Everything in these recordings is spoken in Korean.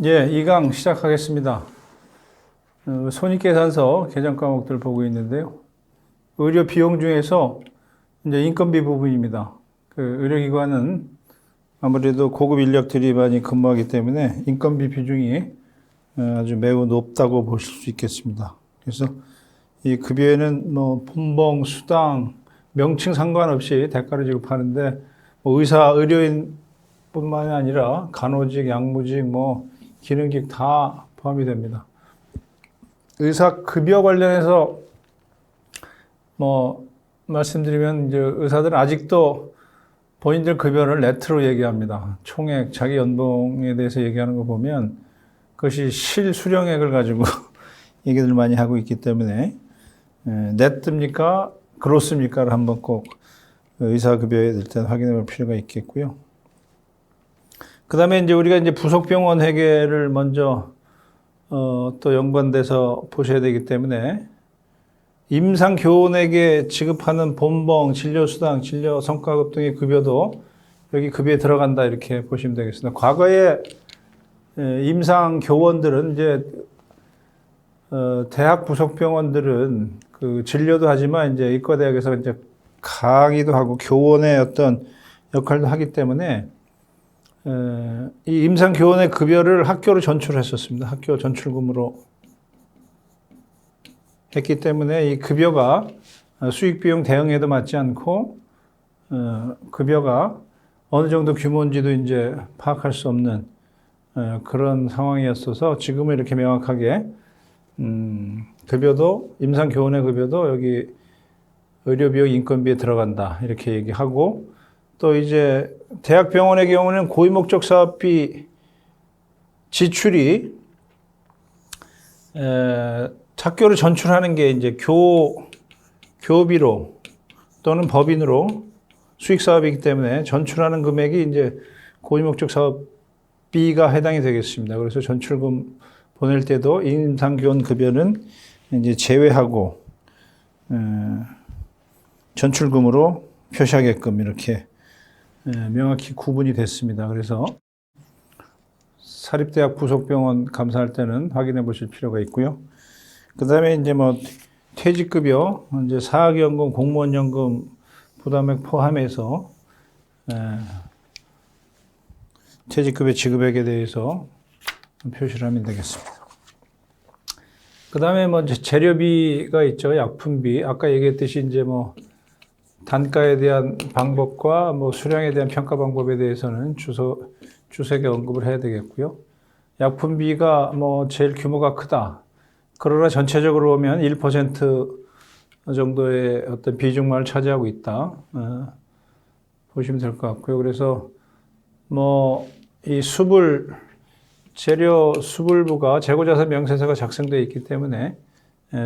예, 2강 시작하겠습니다. 손익계산서 개정 과목들 보고 있는데요. 의료 비용 중에서 이제 인건비 부분입니다. 그 의료기관은 아무래도 고급 인력들이 많이 근무하기 때문에 인건비 비중이 아주 매우 높다고 보실 수 있겠습니다. 그래서 이 급여에는 뭐 본봉, 수당, 명칭 상관없이 대가를 지급하는데 뭐 의사, 의료인뿐만이 아니라 간호직, 약무직, 뭐 기능직 다 포함이 됩니다. 의사 급여 관련해서 뭐 말씀드리면 이제 의사들은 아직도 본인들 급여를 네트로 얘기합니다. 총액, 자기 연봉에 대해서 얘기하는 거 보면 그것이 실수령액을 가지고 얘기들 많이 하고 있기 때문에 네트입니까? 그로스입니까를 한번 꼭 의사 급여에 일단 확인해 볼 필요가 있겠고요. 그 다음에 이제 우리가 이제 부속병원 회계를 먼저 또 연관돼서 보셔야 되기 때문에 임상교원에게 지급하는 본봉, 진료수당, 진료성과급 등의 급여도 여기 급여에 들어간다 이렇게 보시면 되겠습니다. 과거에 임상교원들은 이제 대학 부속병원들은 그 진료도 하지만 이제 의과대학에서 이제 강의도 하고 교원의 어떤 역할도 하기 때문에 이 임상교원의 급여를 학교로 전출했었습니다. 학교 전출금으로 했기 때문에 이 급여가 수익비용 대응에도 맞지 않고 급여가 어느 정도 규모인지도 이제 파악할 수 없는 그런 상황이었어서 지금은 이렇게 명확하게 급여도 임상교원의 급여도 여기 의료비용 인건비에 들어간다 이렇게 얘기하고 또 이제 대학병원의 경우는 고위목적 사업비 지출이 학교를 전출하는 게 이제 교비로 또는 법인으로 수익 사업이기 때문에 전출하는 금액이 이제 고위목적 사업비가 해당이 되겠습니다. 그래서 전출금 보낼 때도 임상교원 급여는 이제 제외하고 전출금으로 표시하게끔 이렇게 명확히 구분이 됐습니다. 그래서 사립대학 부속병원 감사할 때는 확인해 보실 필요가 있고요. 그 다음에 이제 뭐 퇴직급여, 이제 사학연금, 공무원연금 부담액 포함해서 퇴직급여 지급액에 대해서 표시를 하면 되겠습니다. 그 다음에 뭐 재료비가 있죠. 약품비. 아까 얘기했듯이 이제 뭐 단가에 대한 방법과 뭐 수량에 대한 평가 방법에 대해서는 주석에 언급을 해야 되겠고요. 약품비가 뭐 제일 규모가 크다. 그러나 전체적으로 보면 1% 정도의 어떤 비중만을 차지하고 있다. 보시면 될 것 같고요. 그래서 뭐 이 재료 수불부가 재고자산 명세서가 작성되어 있기 때문에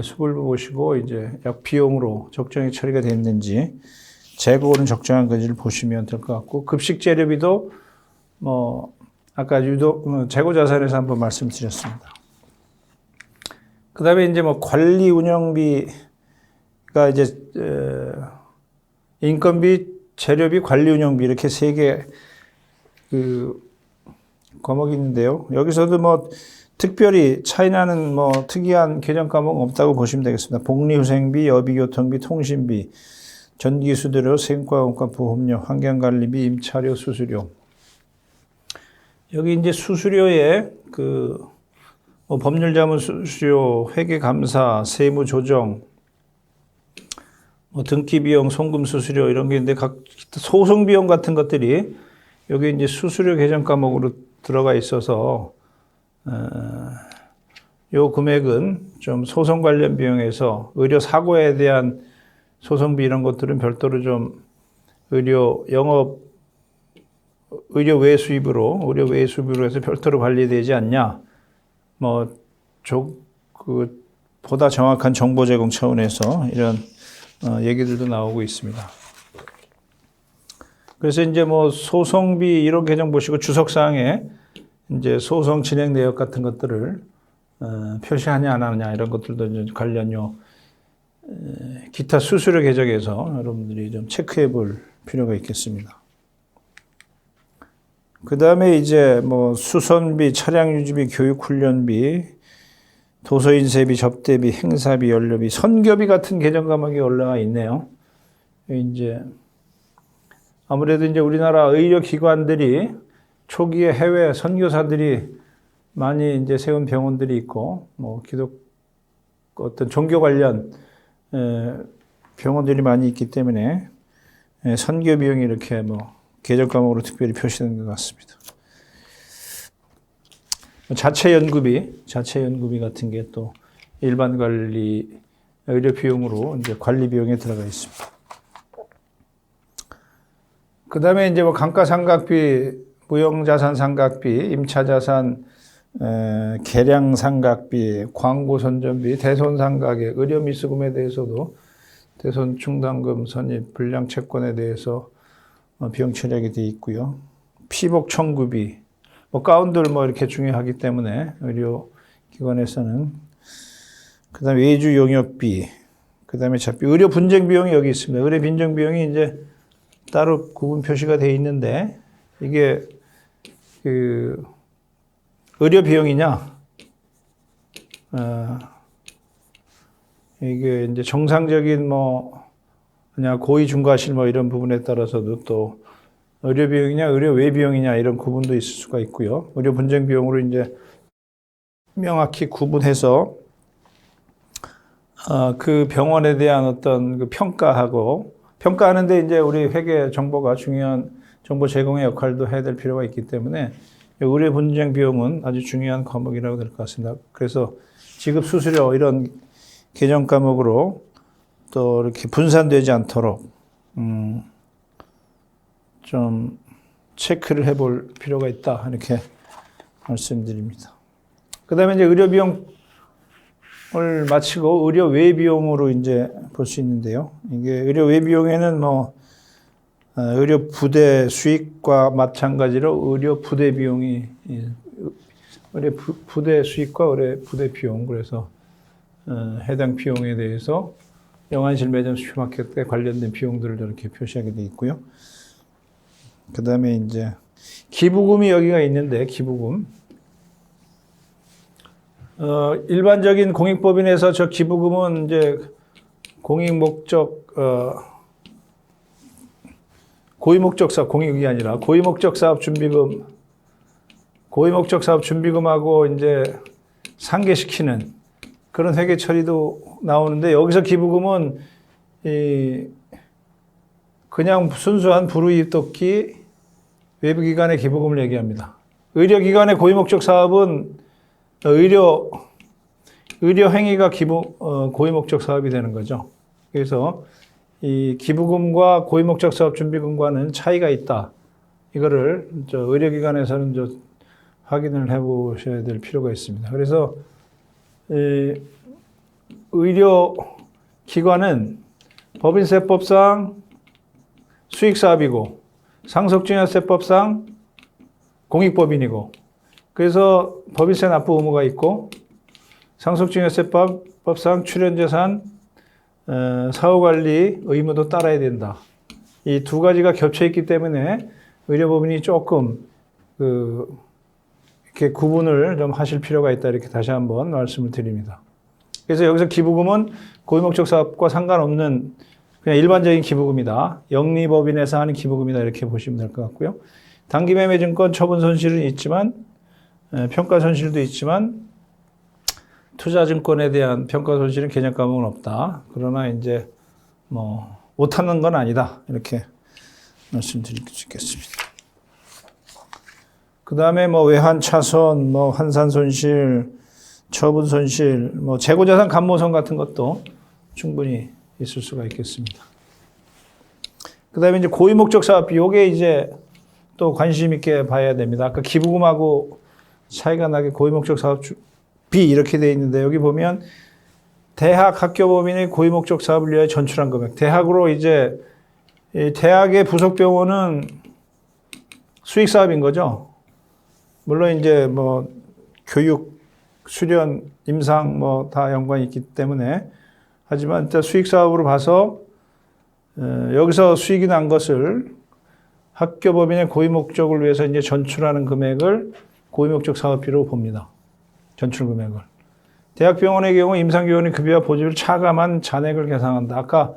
수불부 보시고 이제 약 비용으로 적정히 처리가 됐는지 재고는 적정한 건지를 보시면 될 것 같고 급식 재료비도 뭐 아까 유독 재고자산에서 한번 말씀드렸습니다. 그 다음에 이제 뭐 관리 운영비가 이제 인건비, 재료비, 관리 운영비 이렇게 세 개 그 과목이 있는데요. 여기서도 뭐 특별히 차이나는 뭐 특이한 개정 과목은 없다고 보시면 되겠습니다. 복리후생비, 여비교통비, 통신비, 전기수도료, 세금과 보험료, 환경관리비, 임차료, 수수료. 여기 이제 수수료에 뭐 법률자문 수수료, 회계감사, 세무조정, 뭐 등기비용, 송금 수수료 이런 게 있는데 각 소송비용 같은 것들이 여기 이제 수수료 개정 과목으로 들어가 있어서 요 금액은 좀 소송 관련 비용에서 의료 사고에 대한 소송비 이런 것들은 별도로 좀 의료 외 수입으로 해서 별도로 관리되지 않냐. 뭐 보다 정확한 정보 제공 차원에서 이런 얘기들도 나오고 있습니다. 그래서 이제 뭐 소송비 이런 개정 보시고 주석사항에 이제 소송 진행 내역 같은 것들을 표시하냐 안 하느냐 이런 것들도 이제 관련 기타 수수료 개정에서 여러분들이 좀 체크해 볼 필요가 있겠습니다. 그 다음에 이제 뭐 수선비, 차량 유지비, 교육 훈련비, 도서인쇄비, 접대비, 행사비, 연료비, 선교비 같은 개정 과목이 올라와 있네요. 이제 아무래도 이제 우리나라 의료 기관들이 초기에 해외 선교사들이 많이 이제 세운 병원들이 있고, 뭐 어떤 종교 관련 병원들이 많이 있기 때문에 선교 비용이 이렇게 뭐 개정 과목으로 특별히 표시된 것 같습니다. 자체 연구비 같은 게 또 일반 관리 의료 비용으로 이제 관리 비용에 들어가 있습니다. 그 다음에 이제 뭐 감가상각비, 무형자산상각비, 임차자산 계량상각비, 광고선전비, 대손상가격, 의료미수금에 대해서도 대손충당금 선입, 불량채권에 대해서 비용 처리하게 되어 있고요. 피복청구비, 뭐 가운들 뭐 이렇게 중요하기 때문에 의료기관에서는 그 다음에 외주 용역비, 그 다음에 의료 분쟁 비용이 여기 있습니다. 의료 분쟁 비용이 이제 따로 구분 표시가 되어 있는데 이게 의료 비용이냐, 이게 이제 정상적인 뭐 그냥 고의 중과실 뭐 이런 부분에 따라서도 또 의료 비용이냐, 의료 외 비용이냐 이런 구분도 있을 수가 있고요. 의료 분쟁 비용으로 이제 명확히 구분해서 그 병원에 대한 어떤 그 평가하는데 이제 우리 회계 정보가 중요한 정보 제공의 역할도 해야 될 필요가 있기 때문에 의료 분쟁 비용은 아주 중요한 과목이라고 될 것 같습니다. 그래서 지급 수수료 이런 개정 과목으로 또 이렇게 분산되지 않도록 좀 체크를 해볼 필요가 있다 이렇게 말씀드립니다. 그 다음에 이제 의료 비용을 마치고 의료 외 비용으로 이제 볼 수 있는데요. 이게 의료 외 비용에는 뭐 의료 부대 수익과 마찬가지로 의료 부대 비용이 의료 부대 수익과 의료 부대 비용, 그래서 해당 비용에 대해서 영안실 매점 슈퍼마켓 때 관련된 비용들을 이렇게 표시하게 되어 있고요. 그 다음에 이제 기부금이 여기가 있는데, 기부금. 일반적인 공익법인에서 저 기부금은 이제 고의목적 사업, 공익이 아니라 고의목적 사업 준비금, 고의목적 사업 준비금하고 이제 상계시키는 그런 회계 처리도 나오는데, 여기서 기부금은 그냥 순수한 불우이웃돕기 외부기관의 기부금을 얘기합니다. 의료기관의 고의목적 사업은 의료 행위가 고의목적 사업이 되는 거죠. 그래서 이 기부금과 고의목적 사업 준비금과는 차이가 있다. 이거를 의료기관에서는 확인을 해보셔야 될 필요가 있습니다. 그래서 의료기관은 법인세법상 수익사업이고 상속증여세법상 공익법인이고, 그래서 법인세 납부 의무가 있고 상속증여세법상 출연재산 사후관리 의무도 따라야 된다. 이 두 가지가 겹쳐있기 때문에 의료법인이 조금 이렇게 구분을 좀 하실 필요가 있다, 이렇게 다시 한번 말씀을 드립니다. 그래서 여기서 기부금은 고의목적 사업과 상관없는 그냥 일반적인 기부금이다. 영리법인에서 하는 기부금이다, 이렇게 보시면 될 것 같고요. 단기매매증권 처분 손실은 있지만, 평가 손실도 있지만, 투자증권에 대한 평가 손실은 개정 과목은 없다. 그러나 이제 못하는 건 아니다, 이렇게 말씀드릴 수 있겠습니다. 그 다음에 외환 차손, 환산 손실, 처분 손실, 재고자산 감모성 같은 것도 충분히 있을 수가 있겠습니다. 그 다음에 이제 고의목적 사업비, 요게 이제 또 관심 있게 봐야 됩니다. 아까 기부금하고 차이가 나게 고의목적 사업비 이렇게 돼 있는데, 여기 보면 대학 학교법인의 고의목적 사업을 위하여 전출한 금액. 대학으로 이제 대학의 부속병원은 수익 사업인 거죠. 물론 이제 교육, 수련, 임상 다 연관이 있기 때문에, 하지만 일단 수익 사업으로 봐서 여기서 수익이 난 것을 학교법인의 고유 목적을 위해서 이제 전출하는 금액을 고유 목적 사업비로 봅니다. 전출 금액을. 대학병원의 경우 임상교원의 급여와 보조비를 차감한 잔액을 계산한다. 아까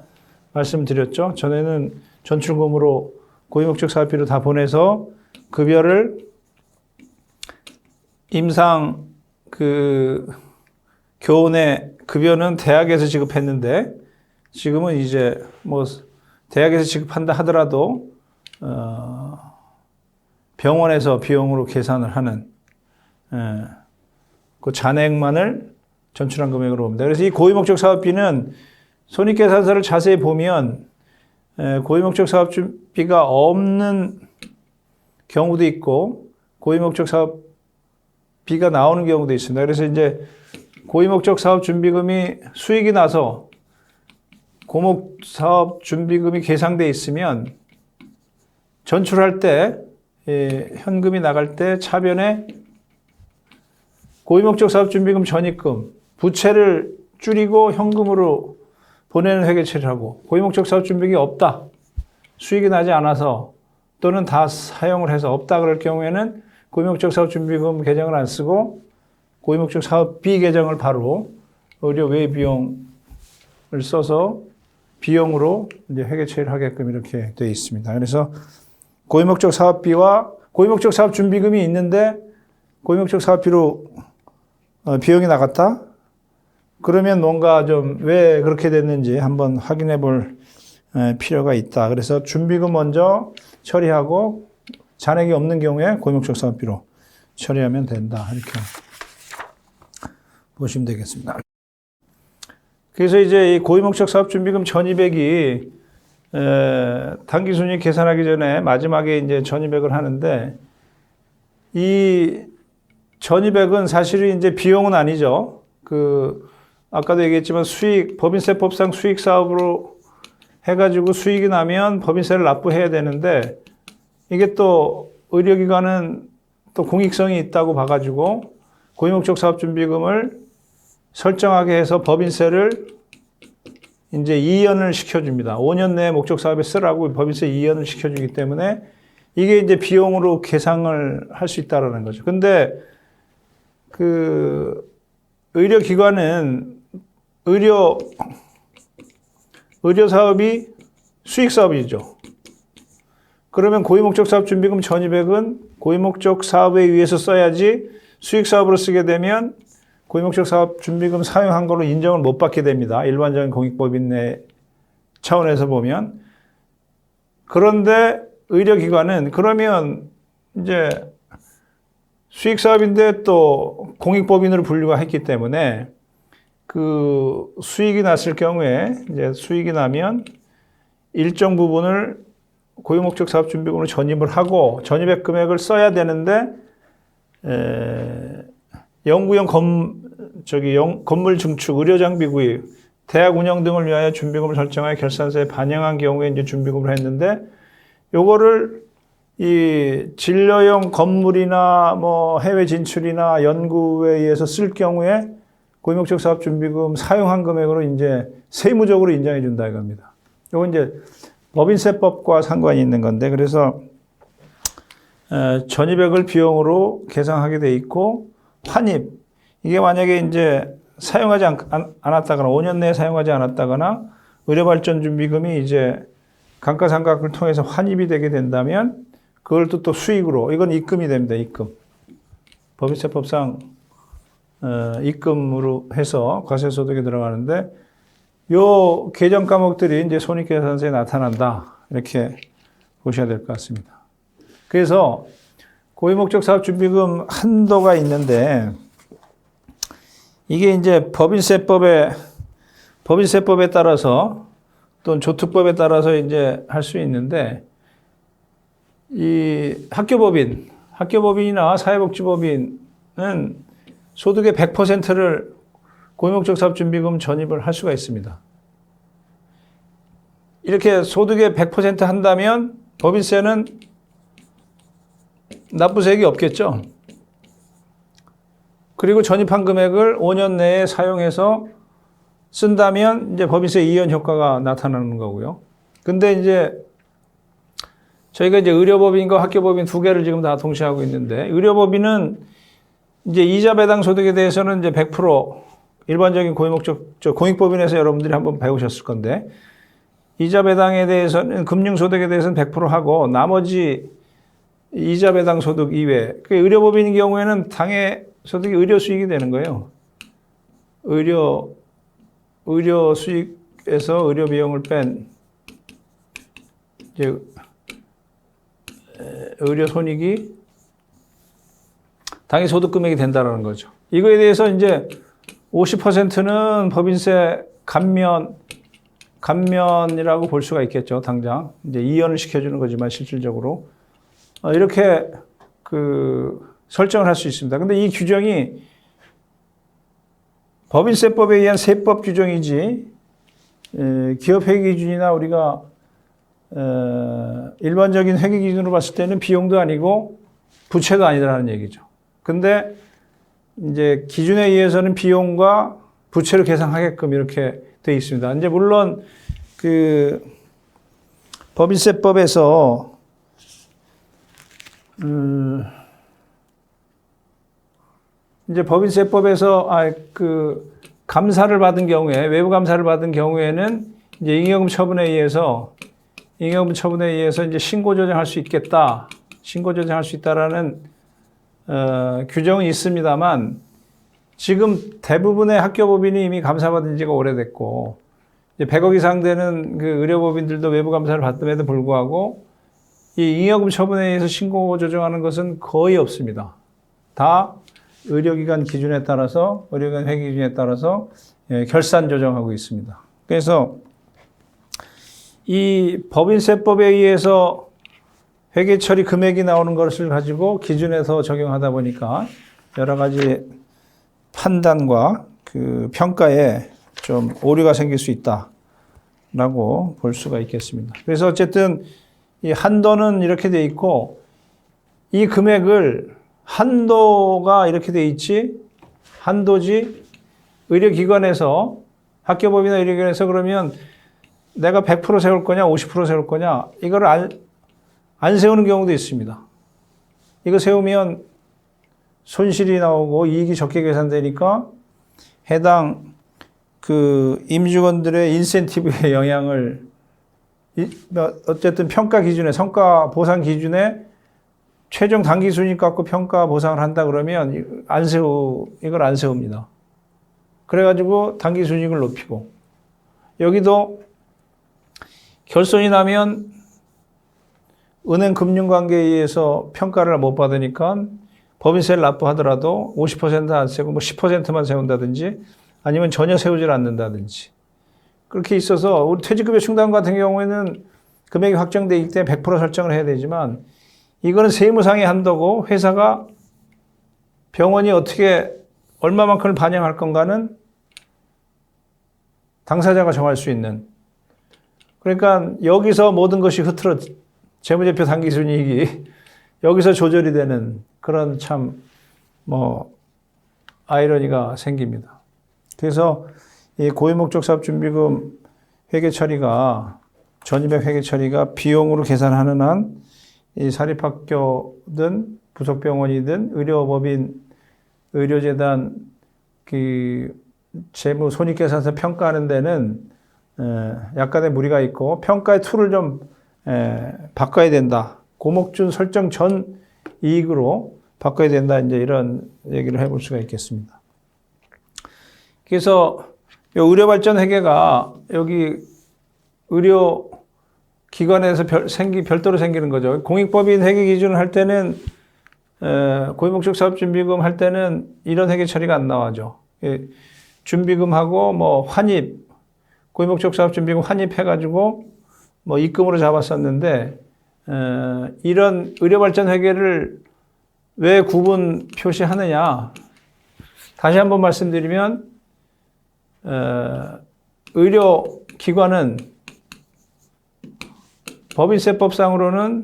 말씀드렸죠. 전에는 전출금으로 고유 목적 사업비로 다 보내서 급여를 임상 교원의 급여는 대학에서 지급했는데 지금은 이제 뭐 대학에서 지급한다 하더라도 병원에서 비용으로 계산을 하는 그 잔액만을 전출한 금액으로 봅니다. 그래서 이 고유목적 사업비는 손익계산서를 자세히 보면 고유목적 사업비가 없는 경우도 있고 고유목적 사업비가 나오는 경우도 있습니다. 그래서 이제 고유목적 사업준비금이 수익이 나서 고목사업준비금이 계상돼 있으면 전출할 때 현금이 나갈 때 차변에 고유목적 사업준비금 전입금 부채를 줄이고 현금으로 보내는 회계 처리를 하고 고유목적 사업준비금이 없다. 수익이 나지 않아서 또는 다 사용을 해서 없다 그럴 경우에는 고유목적 사업준비금 계정을 안 쓰고 고유목적 사업비 계정을 바로 의료 외 비용을 써서 비용으로 이제 회계 처리를 하게끔 이렇게 되어 있습니다. 그래서 고유목적 사업비와 고유목적 사업준비금이 있는데 고유목적 사업비로 비용이 나갔다? 그러면 뭔가 좀 왜 그렇게 됐는지 한번 확인해 볼 필요가 있다. 그래서 준비금 먼저 처리하고 잔액이 없는 경우에 고유목적 사업비로 처리하면 된다. 이렇게 보시면 되겠습니다. 그래서 이제 이 고유목적 사업준비금 전입액이 당기순이익 계산하기 전에 마지막에 이제 전입액을 하는데 이 전입액은 사실은 이제 비용은 아니죠. 아까도 얘기했지만 법인세법상 수익 사업으로 해가지고 수익이 나면 법인세를 납부해야 되는데 이게 또 의료기관은 또 공익성이 있다고 봐가지고 고유목적 사업준비금을 설정하게 해서 법인세를 이제 이연을 시켜줍니다. 5년 내에 목적 사업에 쓰라고 법인세 이연을 시켜주기 때문에 이게 이제 비용으로 계상을 할 수 있다라는 거죠. 근데 의료기관은 의료 사업이 수익 사업이죠. 그러면 고유목적 사업 준비금 전입액은 고유목적 사업에 의해서 써야지 수익 사업으로 쓰게 되면 고유목적 사업 준비금 사용한 걸로 인정을 못 받게 됩니다. 일반적인 공익법인 내 차원에서 보면. 그런데 의료기관은 그러면 이제 수익 사업인데 또 공익법인으로 분류가 했기 때문에 그 수익이 났을 경우에 이제 수익이 나면 일정 부분을 고유목적 사업 준비금으로 전입을 하고 전입액 금액을 써야 되는데 연구용 건물 증축, 의료 장비 구입, 대학 운영 등을 위하여 준비금을 설정하여 결산서에 반영한 경우에 이제 준비금을 했는데 요거를 이 진료용 건물이나 뭐 해외 진출이나 연구에 의해서 쓸 경우에 고유목적 사업 준비금 사용한 금액으로 이제 세무적으로 인정해 준다 이겁니다. 요건 이제 법인세법과 상관이 있는 건데 그래서 전입액을 비용으로 계상하게 돼 있고 환입 이게 만약에 이제 사용하지 않았다거나 5년 내에 사용하지 않았다거나 의료발전 준비금이 이제 감가상각을 통해서 환입이 되게 된다면 그걸 또 수익으로 이건 입금이 됩니다. 입금. 법인세법상 입금으로 해서 과세소득에 들어가는데 요 계정 과목들이 이제 손익계산서에 나타난다. 이렇게 보셔야 될 것 같습니다. 그래서 고유목적 사업 준비금 한도가 있는데 이게 이제 법인세법에 따라서 또는 조특법에 따라서 이제 할 수 있는데 이 학교법인이나 사회복지법인은 소득의 100%를 고유목적 사업 준비금 전입을 할 수가 있습니다. 이렇게 소득의 100% 한다면 법인세는 납부세액이 없겠죠. 그리고 전입한 금액을 5년 내에 사용해서 쓴다면 이제 법인세 이연 효과가 나타나는 거고요. 근데 이제 저희가 이제 의료법인과 학교법인 두 개를 지금 다 동시에 하고 있는데, 의료법인은 이제 이자 배당 소득에 대해서는 이제 100% 일반적인 공익법인에서 여러분들이 한번 배우셨을 건데, 이자 배당에 대해서는, 금융소득에 대해서는 100% 하고, 나머지 이자 배당 소득 이외, 의료법인의 경우에는 당해 소득이 의료 수익이 되는 거예요. 의료 수익에서 의료 비용을 뺀, 이제, 의료 손익이 당해 소득 금액이 된다라는 거죠. 이거에 대해서 이제 50%는 법인세 감면이라고 볼 수가 있겠죠. 당장 이제 이연을 시켜주는 거지만 실질적으로 이렇게 설정을 할 수 있습니다. 근데 이 규정이 법인세법에 의한 세법 규정이지 기업회계 기준이나 우리가 일반적인 회계 기준으로 봤을 때는 비용도 아니고 부채도 아니라는 얘기죠. 근데 이제 기준에 의해서는 비용과 부채를 계산하게끔 이렇게 되어 있습니다. 이제 물론 법인세법에서 이제 법인세법에서 감사를 받은 경우에, 외부 감사를 받은 경우에는 이제 잉여금 처분에 의해서 이제 신고 조정할 수 있겠다, 신고 조정할 수 있다라는 규정은 있습니다만, 지금 대부분의 학교법인이 이미 감사받은 지가 오래됐고, 이제 100억 이상 되는 의료법인들도 외부 감사를 받음에도 불구하고 이 잉여금 처분에 의해서 신고 조정하는 것은 거의 없습니다. 다 의료기관 기준에 따라서, 의료기관 회계 기준에 따라서 결산 조정하고 있습니다. 그래서 이 법인세법에 의해서 회계 처리 금액이 나오는 것을 가지고 기준에서 적용하다 보니까 여러 가지 판단과 평가에 좀 오류가 생길 수 있다라고 볼 수가 있겠습니다. 그래서 어쨌든 이 한도는 이렇게 돼 있고, 이 금액을 한도가 이렇게 돼 있지, 한도지 의료기관에서, 학교법이나 의료기관에서 그러면 내가 100% 세울 거냐, 50% 세울 거냐, 이걸 안 세우는 경우도 있습니다. 이거 세우면 손실이 나오고 이익이 적게 계산되니까 해당 임직원들의 인센티브에 영향을, 어쨌든 평가 기준에, 성과 보상 기준에 최종 단기 순이익 갖고 평가 보상을 한다 그러면 이걸 안 세웁니다. 그래가지고 단기 순이익을 높이고, 여기도 결손이 나면 은행 금융관계에 의해서 평가를 못 받으니까 법인세를 납부하더라도 50% 안 세고 10%만 세운다든지, 아니면 전혀 세우질 않는다든지, 그렇게 있어서 우리 퇴직급여 충당 같은 경우에는 금액이 확정되어 있기 때문에 100% 설정을 해야 되지만, 이거는 세무상의 한도고 회사가, 병원이 어떻게 얼마만큼을 반영할 건가는 당사자가 정할 수 있는, 그러니까 여기서 모든 것이 재무제표 단기순이익이 여기서 조절이 되는 그런 참 아이러니가 생깁니다. 그래서 이 고유목적 사업준비금 회계 처리가, 전입액 회계 처리가 비용으로 계산하는 한 이 사립학교든 부속병원이든 의료법인, 의료재단 재무 손익계산서 평가하는 데는 약간의 무리가 있고, 평가의 툴을 좀 바꿔야 된다. 고목준 설정 전 이익으로 바꿔야 된다. 이제 이런 얘기를 해볼 수가 있겠습니다. 그래서 의료발전 회계가 여기 의료 기관에서 별도로 생기는 거죠. 공익법인 회계 기준을 할 때는, 고유목적 사업준비금 할 때는 이런 회계 처리가 안 나와죠. 준비금하고 환입, 고유목적 사업준비금 환입해가지고 입금으로 잡았었는데, 이런 의료발전 회계를 왜 구분 표시하느냐. 다시 한번 말씀드리면, 의료기관은 법인세법상으로는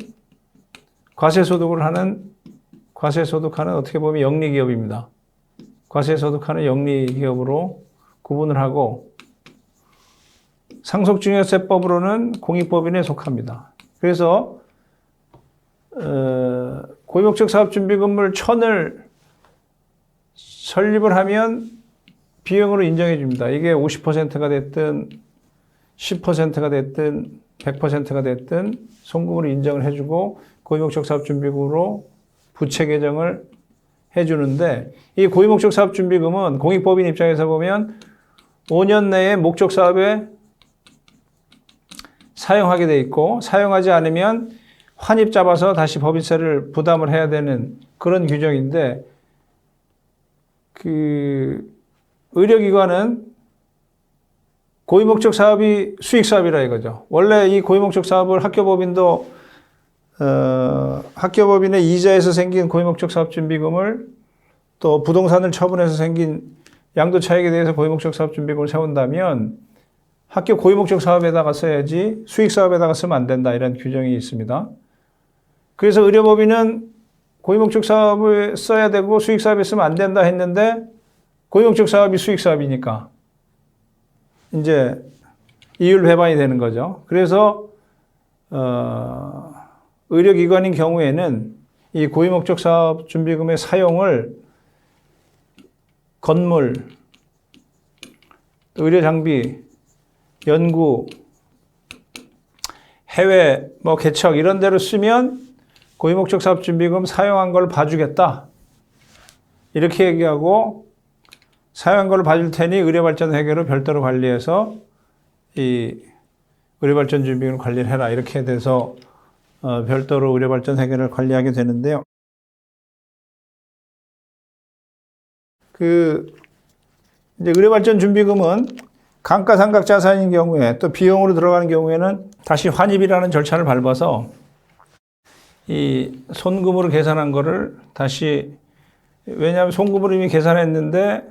과세소득하는 어떻게 보면 영리기업입니다. 과세소득하는 영리기업으로 구분을 하고, 상속증여세법으로는 공익법인에 속합니다. 그래서 고위목적 사업준비금을 1,000을 설립을 하면 비용으로 인정해 줍니다. 이게 50%가 됐든 10%가 됐든 100%가 됐든 송금으로 인정을 해주고 고위목적 사업준비금으로 부채 개정을 해주는데, 이 고위목적 사업준비금은 공익법인 입장에서 보면 5년 내에 목적 사업에 사용하게 돼 있고, 사용하지 않으면 환입 잡아서 다시 법인세를 부담을 해야 되는 그런 규정인데, 의료기관은 고위목적 사업이 수익사업이라 이거죠. 원래 이 고위목적 사업을 학교법인도 학교법인의 이자에서 생긴 고위목적 사업준비금을 또 부동산을 처분해서 생긴 양도차익에 대해서 고위목적 사업준비금을 세운다면 학교 고위목적 사업에다가 써야지 수익사업에다가 쓰면 안 된다, 이런 규정이 있습니다. 그래서 의료법인은 고위목적 사업을 써야 되고 수익사업에 쓰면 안 된다 했는데, 고위목적 사업이 수익사업이니까 이제 이율 배반이 되는 거죠. 그래서 의료기관인 경우에는 이 고위목적 사업 준비금의 사용을 건물, 의료장비, 연구, 해외 개척 이런 데로 쓰면 고위목적 사업 준비금 사용한 걸 봐주겠다, 이렇게 얘기하고, 사용한 걸 봐줄 테니 의료발전 회계로 별도로 관리해서 이 의료발전 준비금을 관리를 해라, 이렇게 돼서 별도로 의료발전 회계를 관리하게 되는데요. 이제 의료발전 준비금은 감가상각 자산인 경우에 또 비용으로 들어가는 경우에는 다시 환입이라는 절차를 밟아서 이 손금으로 계산한 거를 다시, 왜냐하면 손금으로 이미 계산했는데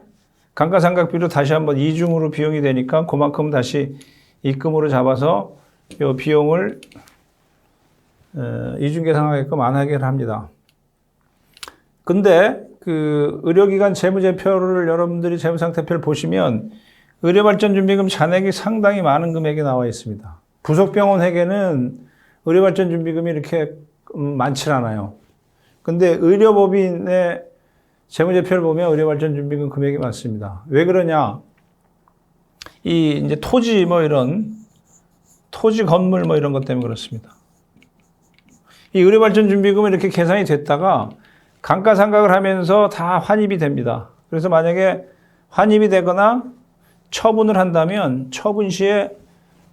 감가상각비로 다시 한번 이중으로 비용이 되니까 그만큼 다시 입금으로 잡아서 이 비용을 이중 계산하게끔 안 하게 합니다. 근데 의료기관 재무제표를 여러분들이 재무상태표를 보시면 의료발전준비금 잔액이 상당히 많은 금액이 나와 있습니다. 부속병원 회계는 의료발전준비금이 이렇게 많지 않아요. 근데 의료법인의 재무제표를 보면 의료발전준비금 금액이 많습니다. 왜 그러냐? 이제 토지 토지 건물 이런 것 때문에 그렇습니다. 이 의료발전준비금이 이렇게 계산이 됐다가 감가상각을 하면서 다 환입이 됩니다. 그래서 만약에 환입이 되거나 처분을 한다면 처분 시에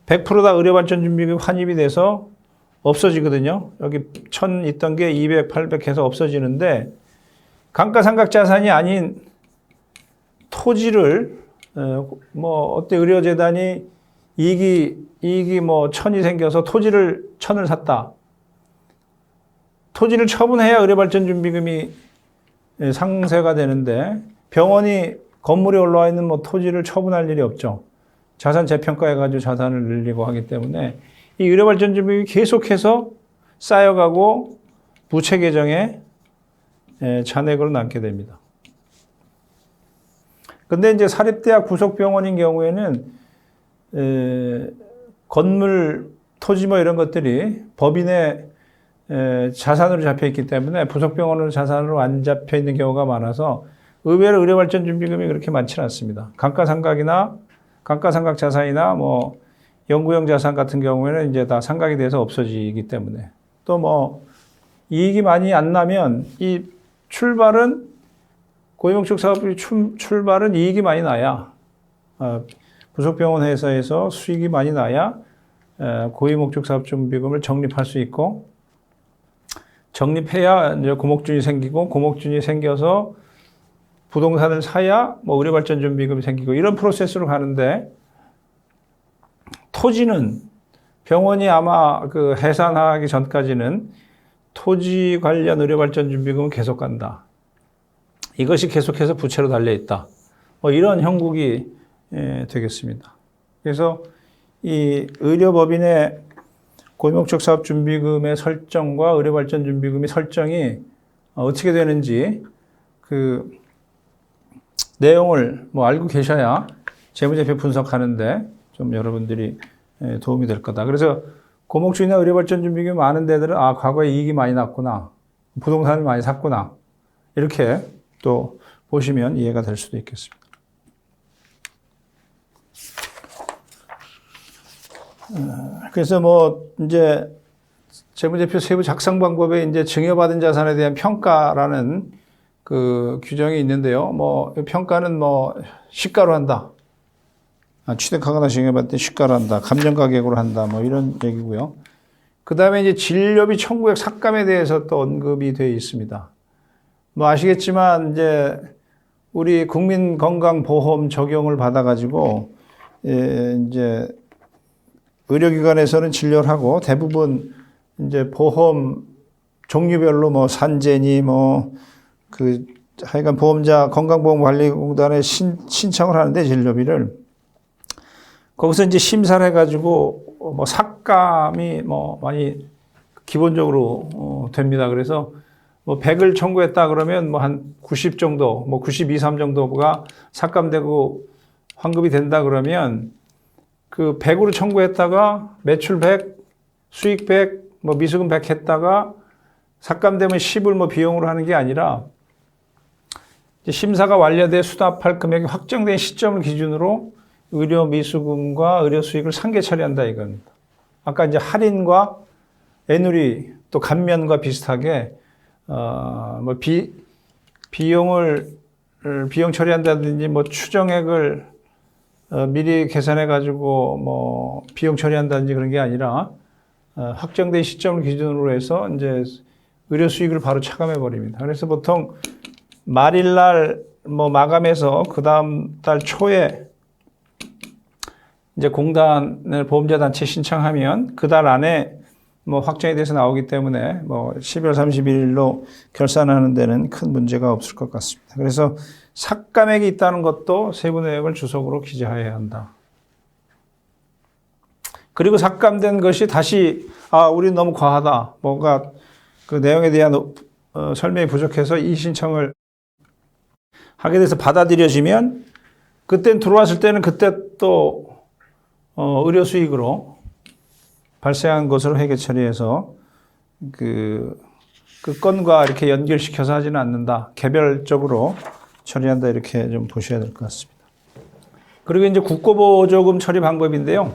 100% 다 의료발전준비금 환입이 돼서 없어지거든요. 여기 1000 있던 게 200, 800 해서 없어지는데, 감가상각 자산이 아닌 토지를 어때 의료재단이 이익이 1000이 생겨서 토지를 1000을 샀다. 토지를 처분해야 의료발전준비금이 상세가 되는데, 병원이 건물에 올라와 있는 토지를 처분할 일이 없죠. 자산 재평가해가지고 자산을 늘리고 하기 때문에 이 의료발전준비금이 계속해서 쌓여가고 부채 계정에 잔액으로 남게 됩니다. 근데 이제 사립대학 부속병원인 경우에는 건물, 토지 이런 것들이 법인의 자산으로 잡혀 있기 때문에 부속병원은 자산으로 안 잡혀 있는 경우가 많아서 의외로 의료발전준비금이 그렇게 많지는 않습니다. 감가상각 자산이나 연구용 자산 같은 경우에는 이제 다 상각이 돼서 없어지기 때문에, 또 이익이 많이 안 나면 이 출발은 고위목적 사업이 출발은 이익이 많이 나야, 부속병원 회사에서 수익이 많이 나야 고위목적 사업 준비금을 적립할 수 있고, 적립해야 이제 고목준이 생기고, 고목준이 생겨서 부동산을 사야 의료발전 준비금이 생기고, 이런 프로세스로 가는데, 토지는 병원이 아마 해산하기 전까지는 토지 관련 의료발전 준비금은 계속 간다. 이것이 계속해서 부채로 달려 있다. 이런 형국이 되겠습니다. 그래서 이 의료법인의 고위목적 사업 준비금의 설정과 의료발전 준비금의 설정이 어떻게 되는지 내용을 알고 계셔야 재무제표 분석하는데 좀 여러분들이 도움이 될 거다. 그래서 고목주나 의료발전준비금이 많은 데들은 과거에 이익이 많이 났구나. 부동산을 많이 샀구나. 이렇게 또 보시면 이해가 될 수도 있겠습니다. 그래서 이제 재무제표 세부 작성 방법에 이제 증여받은 자산에 대한 평가라는 그 규정이 있는데요. 평가는 시가로 한다. 취득하거나 증여받을 때 시가로 한다. 감정가격으로 한다. 이런 얘기고요. 그 다음에 이제 진료비 청구액 삭감에 대해서 또 언급이 되어 있습니다. 아시겠지만 이제 우리 국민건강보험 적용을 받아가지고 이제 의료기관에서는 진료를 하고 대부분 이제 보험 종류별로 산재니 하여간 보험자 건강보험관리공단에 신청을 하는데 진료비를 거기서 이제 심사를 해가지고 삭감이 많이 기본적으로 됩니다. 그래서 100을 청구했다 그러면 한 90 정도, 92, 3 정도가 삭감되고 환급이 된다 그러면 그 100으로 청구했다가 매출 100, 수익 100, 미수금 100 했다가 삭감되면 10을 비용으로 하는 게 아니라 심사가 완료돼 수납할 금액이 확정된 시점을 기준으로 의료 미수금과 의료 수익을 상계 처리한다 이겁니다. 아까 이제 할인과 애누리 또 감면과 비슷하게 비용 처리한다든지 추정액을 미리 계산해 가지고 비용 처리한다든지 그런 게 아니라 확정된 시점을 기준으로 해서 이제 의료 수익을 바로 차감해 버립니다. 그래서 보통 말일날 마감해서 그 다음 달 초에 이제 공단을 보험자 단체 신청하면 그 달 안에 확정이 돼서 나오기 때문에 12월 31일로 결산하는 데는 큰 문제가 없을 것 같습니다. 그래서 삭감액이 있다는 것도 세부 내역을 주석으로 기재해야 한다. 그리고 삭감된 것이 다시 우리 너무 과하다. 뭔가 그 내용에 대한 설명이 부족해서 이 신청을 하게 돼서 받아들여지면 그때 들어왔을 때는 그때 또 의료 수익으로 발생한 것으로 회계 처리해서 그 건과 이렇게 연결시켜서 하지는 않는다. 개별적으로 처리한다. 이렇게 좀 보셔야 될 것 같습니다. 그리고 이제 국고보조금 처리 방법인데요.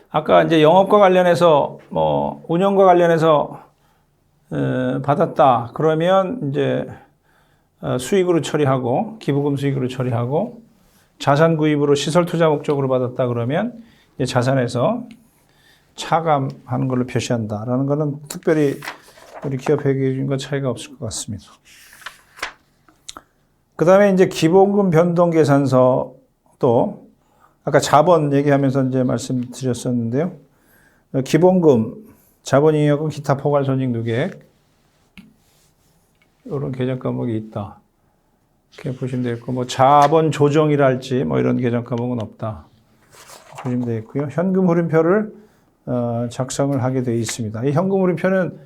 아까 이제 영업과 관련해서 운영과 관련해서 받았다. 그러면 이제 수익으로 처리하고 기부금 수익으로 처리하고 자산 구입으로 시설 투자 목적으로 받았다 그러면 이제 자산에서 차감하는 걸로 표시한다라는 것은 특별히 우리 기업 회계 기준과 차이가 없을 것 같습니다. 그 다음에 이제 기본금 변동 계산서도 아까 자본 얘기하면서 이제 말씀드렸었는데요. 기본금, 자본잉여금, 기타 포괄 손익 누계액 이런 계정 과목이 있다. 이렇게 보시면 되겠고, 자본 조정이랄지 이런 계정 과목은 없다. 보시면 되겠고요. 현금 흐름표를 작성을 하게 되어 있습니다. 이 현금 흐름표는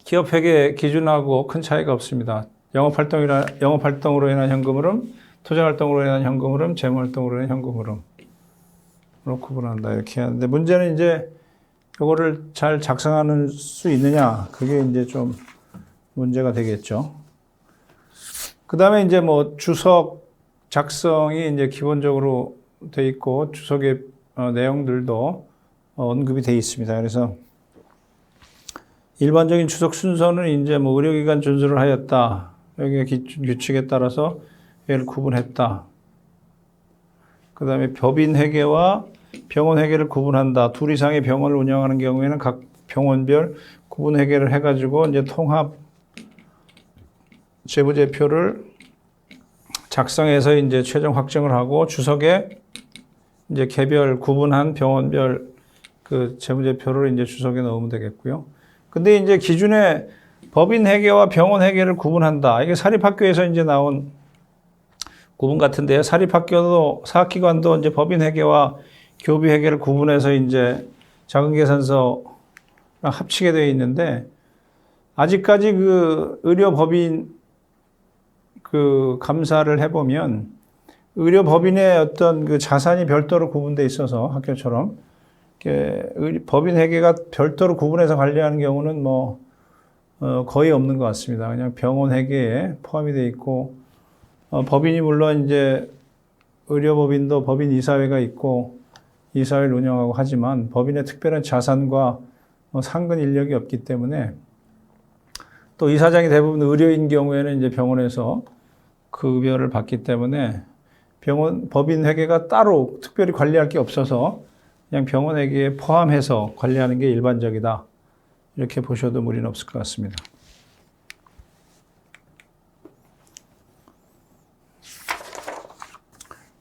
기업 회계 기준하고 큰 차이가 없습니다. 영업 활동으로 인한 현금 흐름, 투자 활동으로 인한 현금 흐름, 재무 활동으로 인한 현금 흐름으로 구분한다. 이렇게 하는데 문제는 이제 이거를 잘 작성하는 수 있느냐, 그게 이제 좀 문제가 되겠죠. 그 다음에 이제 주석 작성이 이제 기본적으로 돼 있고 주석의 내용들도 언급이 돼 있습니다. 그래서 일반적인 주석 순서는 이제 의료기관 준수를 하였다. 여기가 규칙에 따라서 얘를 구분했다. 그 다음에 법인 회계와 병원 회계를 구분한다. 둘 이상의 병원을 운영하는 경우에는 각 병원별 구분 회계를 해가지고 이제 통합 재무제표를 작성해서 이제 최종 확정을 하고 주석에 이제 개별 구분한 병원별 그 재무제표를 이제 주석에 넣으면 되겠고요. 근데 이제 기준에 법인 회계와 병원 회계를 구분한다. 이게 사립학교에서 이제 나온 구분 같은데요. 사립학교도 사학기관도 이제 법인 회계와 교비 회계를 구분해서 이제 자금계산서랑 합치게 되어 있는데 아직까지 그 의료법인 그 감사를 해보면 의료법인의 어떤 그 자산이 별도로 구분되어 있어서 학교처럼 법인 회계가 별도로 구분해서 관리하는 경우는 거의 없는 것 같습니다. 그냥 병원 회계에 포함이 되어 있고, 법인이 물론 이제 의료법인도 법인 이사회가 있고 이사회를 운영하고 하지만 법인의 특별한 자산과 상근 인력이 없기 때문에 또 이사장이 대부분 의료인 경우에는 이제 병원에서 급여를 받기 때문에 법인 회계가 따로 특별히 관리할 게 없어서 그냥 병원 회계에 포함해서 관리하는 게 일반적이다. 이렇게 보셔도 무리는 없을 것 같습니다.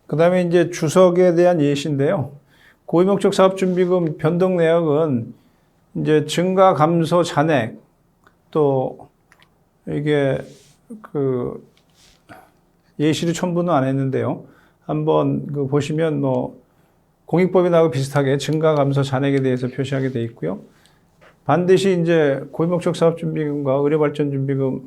그 다음에 이제 주석에 대한 예시인데요. 고위목적 사업준비금 변동 내역은 이제 증가, 감소, 잔액, 또 이게 예시를 첨부는 안 했는데요. 한번 보시면 공익법인하고 비슷하게 증가, 감소, 잔액에 대해서 표시하게 되어 있고요. 반드시 이제 고위목적 사업준비금과 의료발전준비금이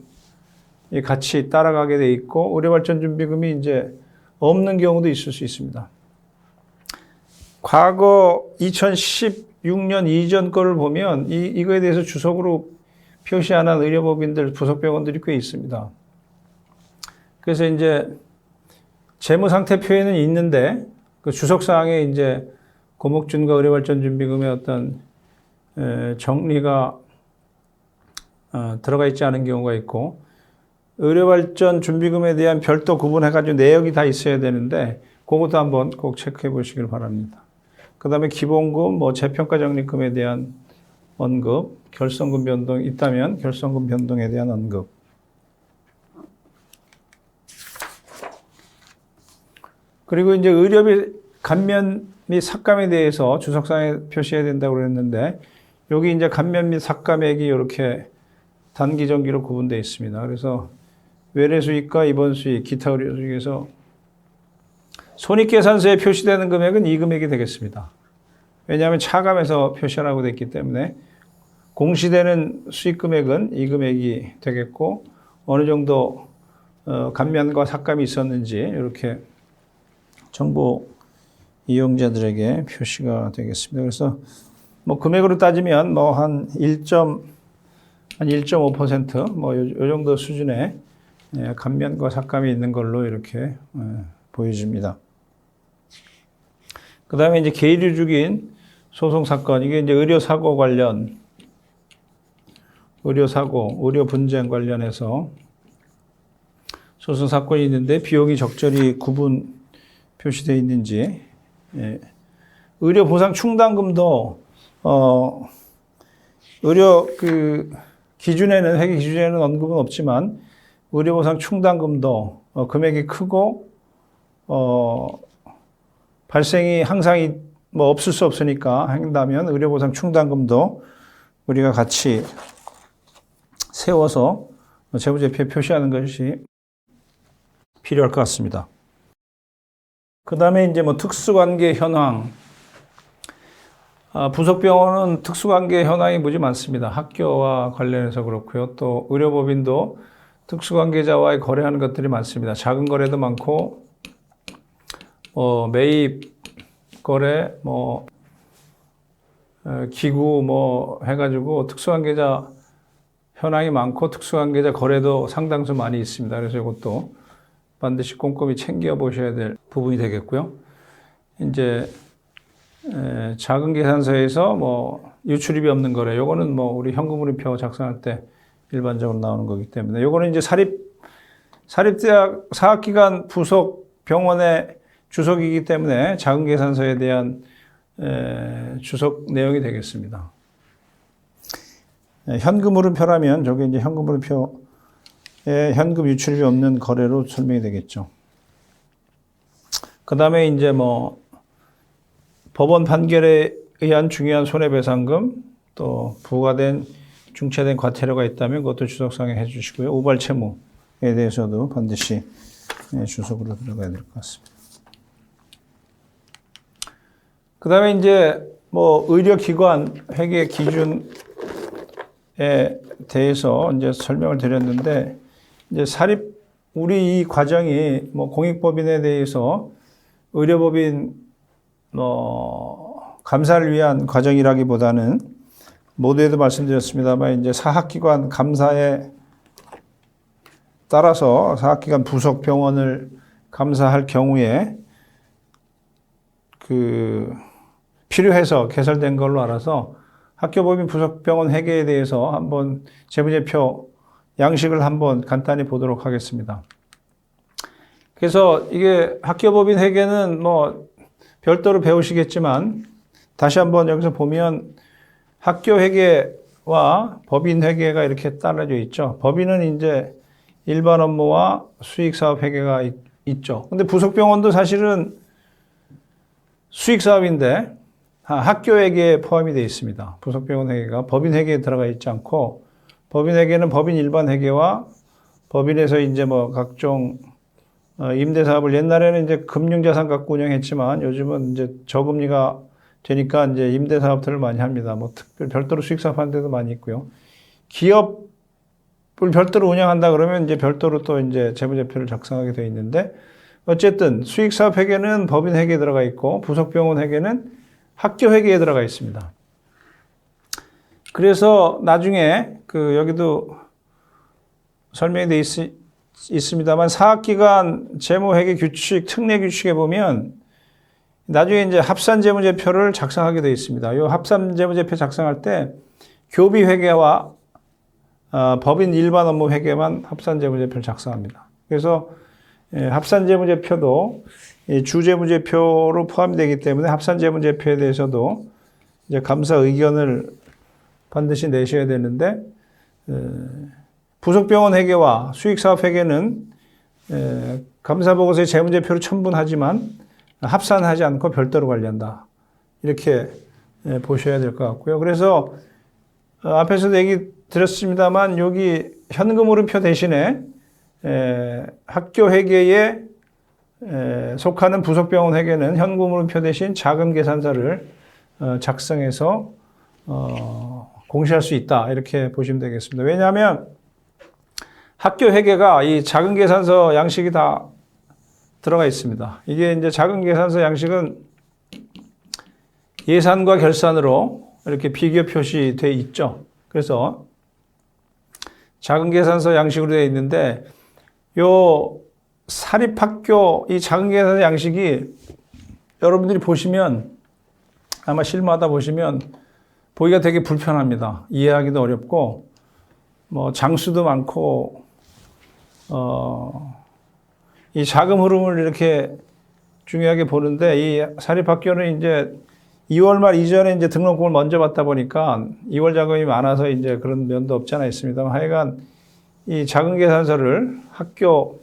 같이 따라가게 되어 있고, 의료발전준비금이 이제 없는 경우도 있을 수 있습니다. 과거 2016년 이전 거를 보면 이거에 대해서 주석으로 표시 안 한 의료법인들, 부속병원들이 꽤 있습니다. 그래서 이제 재무상태표에는 있는데 그 주석사항에 이제 고목준과 의료발전준비금의 어떤 정리가 들어가 있지 않은 경우가 있고, 의료발전 준비금에 대한 별도 구분해가지고 내역이 다 있어야 되는데 그것도 한번 꼭 체크해 보시길 바랍니다. 그 다음에 기본금, 재평가 적립금에 대한 언급, 결손금 변동 있다면 결손금 변동에 대한 언급. 그리고 이제 의료비 감면 및 삭감에 대해서 주석상에 표시해야 된다고 그랬는데 여기 이제 감면 및 삭감액이 이렇게 단기, 정기로 구분되어 있습니다. 그래서 외래 수익과 입원 수익, 기타 의료 수익에서 손익계산서에 표시되는 금액은 이 금액이 되겠습니다. 왜냐하면 차감해서 표시하라고 됐기 때문에 공시되는 수익 금액은 이 금액이 되겠고, 어느 정도 감면과 삭감이 있었는지 이렇게 정보 이용자들에게 표시가 되겠습니다. 그래서 금액으로 따지면 한 1.5% 요 정도 수준의 감면과 삭감이 있는 걸로 이렇게 보여집니다. 그 다음에 이제 계류 중인 소송 사건, 이게 이제 의료사고 관련, 의료 분쟁 관련해서 소송 사건이 있는데 비용이 적절히 구분 표시되어 있는지, 의료 보상 충당금도 의료 기준에는, 회계 기준에는 언급은 없지만 의료 보상 충당금도 금액이 크고 발생이 항상 없을 수 없으니까 한다면 의료 보상 충당금도 우리가 같이 세워서 재무제표에 표시하는 것이 필요할 것 같습니다. 그 다음에 이제 특수관계 현황. 부속병원은 특수관계 현황이 무지 많습니다. 학교와 관련해서 그렇고요. 또 의료법인도 특수관계자와의 거래하는 것들이 많습니다. 작은 거래도 많고, 매입 거래, 기구 해가지고 특수관계자 현황이 많고 특수관계자 거래도 상당수 많이 있습니다. 그래서 이것도 반드시 꼼꼼히 챙겨 보셔야 될 부분이 되겠고요. 이제 작은 계산서에서 유출입이 없는 거래, 요거는 우리 현금흐름표 작성할 때 일반적으로 나오는 거기 때문에 요거는 이제 사립대학 사학기관 부속 병원의 주석이기 때문에 작은 계산서에 대한 주석 내용이 되겠습니다. 현금흐름표라면 저게 이제 현금흐름표에 현금 유출입이 없는 거래로 설명이 되겠죠. 그 다음에 이제 법원 판결에 의한 중요한 손해배상금, 또 부과된 중차된 과태료가 있다면 그것도 주석상에 해주시고요. 우발 채무에 대해서도 반드시 주석으로 들어가야 될 것 같습니다. 그 다음에 이제 의료기관 회계 기준에 대해서 이제 설명을 드렸는데, 이제 우리 이 과정이 공익법인에 대해서 의료법인 감사를 위한 과정이라기보다는 모두에도 말씀드렸습니다만 이제 사학기관 감사에 따라서 사학기관 부속 병원을 감사할 경우에 필요해서 개설된 걸로 알아서 학교법인 부속병원 회계에 대해서 한번 재무제표 양식을 한번 간단히 보도록 하겠습니다. 그래서 이게 학교법인 회계는 뭐 별도로 배우시겠지만 다시 한번 여기서 보면 학교 회계와 법인 회계가 이렇게 따라져 있죠. 법인은 이제 일반 업무와 수익 사업 회계가 있죠. 근데 부속병원도 사실은 수익 사업인데 학교 회계에 포함이 되어 있습니다. 부속병원 회계가 법인 회계에 들어가 있지 않고 법인 회계는 법인 일반 회계와 법인에서 이제 뭐 각종 임대 사업을 옛날에는 이제 금융자산 갖고 운영했지만 요즘은 이제 저금리가 되니까 이제 임대 사업들을 많이 합니다. 뭐 특별 별도로 수익 사업 하는 데도 많이 있고요. 기업을 별도로 운영한다 그러면 이제 별도로 또 이제 재무제표를 작성하게 되어 있는데 어쨌든 수익 사업 회계는 법인 회계에 들어가 있고 부속병원 회계는 학교 회계에 들어가 있습니다. 그래서 나중에 여기도 설명이 되어 있습니다만 사학기간 재무회계 규칙, 특례 규칙에 보면 나중에 이제 합산재무제표를 작성하게 되어 있습니다. 이 합산재무제표 작성할 때 교비회계와 법인 일반 업무 회계만 합산재무제표를 작성합니다. 그래서 합산재무제표도 주재무제표로 포함이 되기 때문에 합산재무제표에 대해서도 이제 감사 의견을 반드시 내셔야 되는데 부속병원 회계와 수익사업 회계는 감사보고서에 재무제표를 첨부하지만 합산하지 않고 별도로 관리한다. 이렇게 보셔야 될 것 같고요. 그래서 앞에서도 얘기 드렸습니다만 여기 현금흐름표 대신에 학교 회계에 속하는 부속병원 회계는 현금흐름표 대신 자금계산서를 작성해서 공시할 수 있다. 이렇게 보시면 되겠습니다. 왜냐하면 학교 회계가 이 자금계산서 양식이 다 들어가 있습니다. 이게 이제 자금계산서 양식은 예산과 결산으로 이렇게 비교 표시되어 있죠. 그래서 자금계산서 양식으로 되어 있는데 요 사립학교 이 자금계산서 양식이 여러분들이 보시면 아마 실무하다 보시면 보기가 되게 불편합니다. 이해하기도 어렵고 뭐 장수도 많고 이 자금 흐름을 이렇게 중요하게 보는데 이 사립학교는 이제 2월 말 이전에 이제 등록금을 먼저 받다 보니까 2월 자금이 많아서 이제 그런 면도 없지 않아 있습니다만 하여간 이 자금계산서를 학교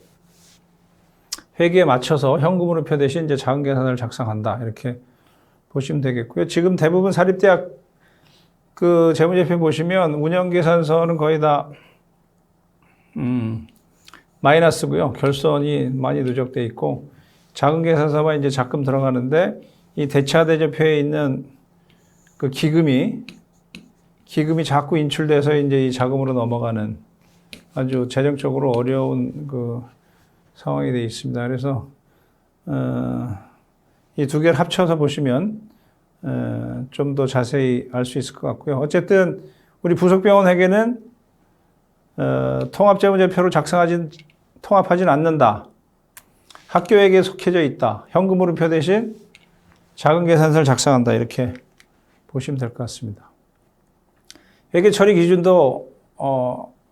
회계에 맞춰서 현금흐름표 대신 이제 자금계산서를 작성한다. 이렇게 보시면 되겠고요. 지금 대부분 사립대학 재무제표 보시면 운영계산서는 거의 다 마이너스고요. 결손이 많이 누적돼 있고 자금계산서만 이제 적금 들어가는데 이 대차대조표에 있는 그 기금이 자꾸 인출돼서 이제 이 자금으로 넘어가는 아주 재정적으로 어려운 상황이 되어 있습니다. 그래서 이 두 개를 합쳐서 보시면 좀 더 자세히 알 수 있을 것 같고요. 어쨌든 우리 부속병원 회계는 통합재무제표를 통합하진 않는다. 학교 회계에 속해져 있다. 현금흐름표 대신 자금계산서를 작성한다. 이렇게 보시면 될 것 같습니다. 회계 처리 기준도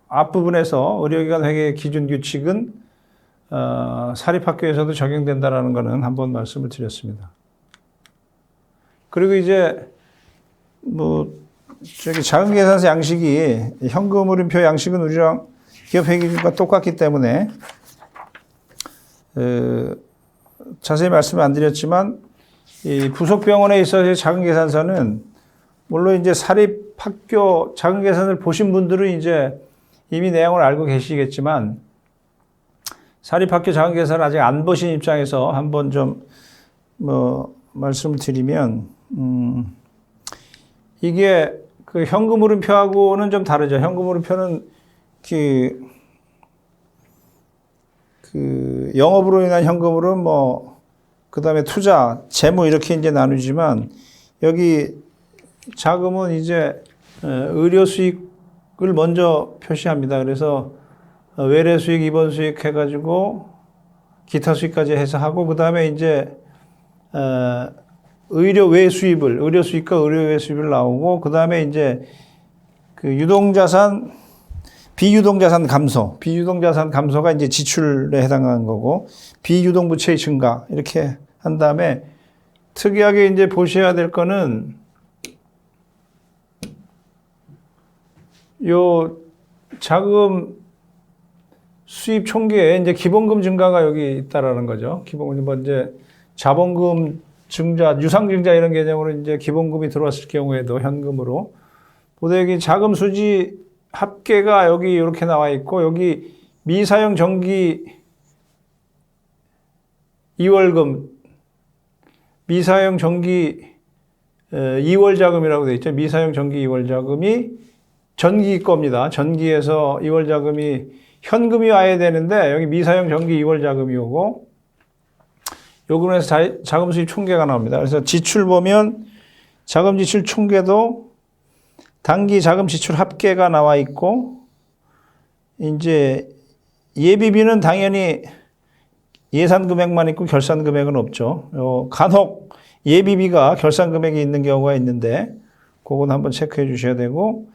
앞부분에서 의료기관 회계 기준 규칙은 사립학교에서도 적용된다라는 것은 한번 말씀을 드렸습니다. 그리고 이제 자금계산서 양식이 현금흐름표 양식은 우리랑 기업회계 기준과 똑같기 때문에 자세히 말씀을 안 드렸지만 이 부속병원에 있어서의 자금계산서는 물론 이제 사립학교 자금계산을 보신 분들은 이제 이미 내용을 알고 계시겠지만 사립학교 자금계산을 아직 안 보신 입장에서 한번 좀 말씀을 드리면 이게 현금흐름표하고는 좀 다르죠. 현금흐름표는 영업으로 인한 현금흐름 그 다음에 투자, 재무 이렇게 이제 나누지만 여기 자금은 이제 의료 수익을 먼저 표시합니다. 그래서 외래 수익, 입원 수익 해가지고 기타 수익까지 해서 하고, 그 다음에 이제 의료 수익과 의료 외 수입을 나오고, 그 다음에 이제 그 유동자산, 비유동자산 감소가 이제 지출에 해당하는 거고, 비유동부채의 증가, 이렇게 한 다음에 특이하게 이제 보셔야 될 거는 요 자금 수입 총계에 이제 기본금 증가가 여기 있다라는 거죠. 기본금, 뭐 이제 자본금 증자, 유상증자 이런 개념으로 이제 기본금이 들어왔을 경우에도 현금으로. 보다 여기 자금 수지 합계가 여기 이렇게 나와 있고, 여기 미사용 정기 2월금, 미사용 정기 2월 자금이라고 되어 있죠. 미사용 정기 2월 자금이 전기 겁니다. 전기에서 2월 자금이 현금이 와야 되는데 여기 미사용 정기 2월 자금이 오고, 요금을 해서 자금 수입 총계가 나옵니다. 그래서 지출 보면 자금 지출 총계도 단기 자금 지출 합계가 나와 있고, 이제 예비비는 당연히 예산 금액만 있고 결산 금액은 없죠. 간혹 예비비가 결산 금액이 있는 경우가 있는데 그건 한번 체크해 주셔야 되고,